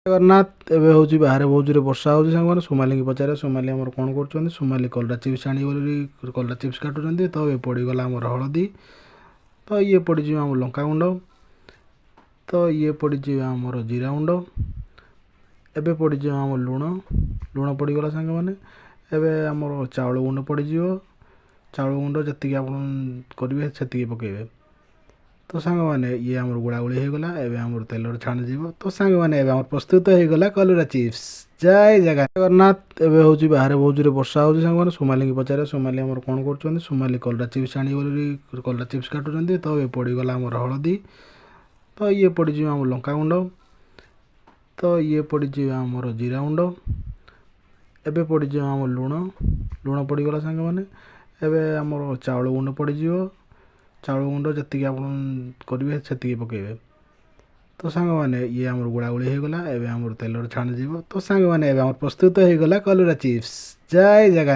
ଜଗନ୍ନାଥ ଏବେ ହେଉଛି ବାହାରେ ବହୁତ ଜୋରେ ବର୍ଷା ହେଉଛି ସାଙ୍ଗମାନେ ସୋମାଲିକି ପଚାରେ ସୋମାଲି ଆମର କ'ଣ କରୁଛନ୍ତି ସୋମାଲି କଲରା ଚିପ୍ସ ଆଣିବ ବୋଲି କଲରା ଚିପ୍ସ କାଟୁଛନ୍ତି ତ ଏ ପଡ଼ିଗଲା ଆମର ହଳଦୀ ତ ଇଏ ପଡ଼ିଯିବ ଆମର ଲଙ୍କାଗୁଣ୍ଡ ତ ଇଏ ପଡ଼ିଯିବ ଆମର ଜିରା ଗୁଣ୍ଡ ଏବେ ପଡ଼ିଯିବ ଆମର ଲୁଣ ପଡ଼ିଗଲା ସାଙ୍ଗମାନେ ଏବେ ଆମର ଚାଉଳ ଗୁଣ୍ଡ ପଡ଼ିଯିବ ଚାଉଳ ଗୁଣ୍ଡ ଯେତିକି ଆପଣ କରିବେ ସେତିକି ପକାଇବେ ତ ସାଙ୍ଗମାନେ ଇଏ ଆମର ଗୋଳାଗୋଳି ହେଇଗଲା ଏବେ ଆମର ତେଲରେ ଛାଣିଯିବ ତ ସାଙ୍ଗମାନେ ଏବେ ଆମର ପ୍ରସ୍ତୁତ ହେଇଗଲା କଲରା ଚିପ୍ସ ଜୟ ଜଗନ୍ନାଥ ଏବେ ହେଉଛି ବାହାରେ ବହୁତ ଜୋରେ ବର୍ଷା ହେଉଛି ସାଙ୍ଗମାନେ ସୋମାଲିକି ପଚାରେ ସୋମାଲି ଆମର କ'ଣ କରୁଛନ୍ତି ସୋମାଲି କଲରା ଚିପ୍ସ ଆଣିବ ବୋଲି କଲରା ଚିପ୍ସ କାଟୁଛନ୍ତି ତ ଏ ପଡ଼ିଗଲା ଆମର ହଳଦୀ ତ ଇଏ ପଡ଼ିଯିବ ଆମର ଲଙ୍କାଗୁଣ୍ଡ ତ ଇଏ ପଡ଼ିଯିବ ଆମର ଜିରା ଗୁଣ୍ଡ ଏବେ ପଡ଼ିଯିବ ଆମର ଲୁଣ ପଡ଼ିଗଲା ସାଙ୍ଗମାନେ ଏବେ ଆମର ଚାଉଳ ଗୁଣ୍ଡ ପଡ଼ିଯିବ ଚାଉଳ ଗୁଣ୍ଡ ଯେତିକି ଆପଣ କରିବେ ସେତିକି ପକାଇବେ ତ ସାଙ୍ଗମାନେ ଇଏ ଆମର ଗୋଳାଗୋଳି ହେଇଗଲା ଏବେ ଆମର ତେଲରେ ଛାଣିଯିବ ତ ସାଙ୍ଗମାନେ ଏବେ ଆମର ପ୍ରସ୍ତୁତ ହେଇଗଲା କଲରା ଚିପ୍ସ ଜୟ ଜଗନ୍ନାଥ।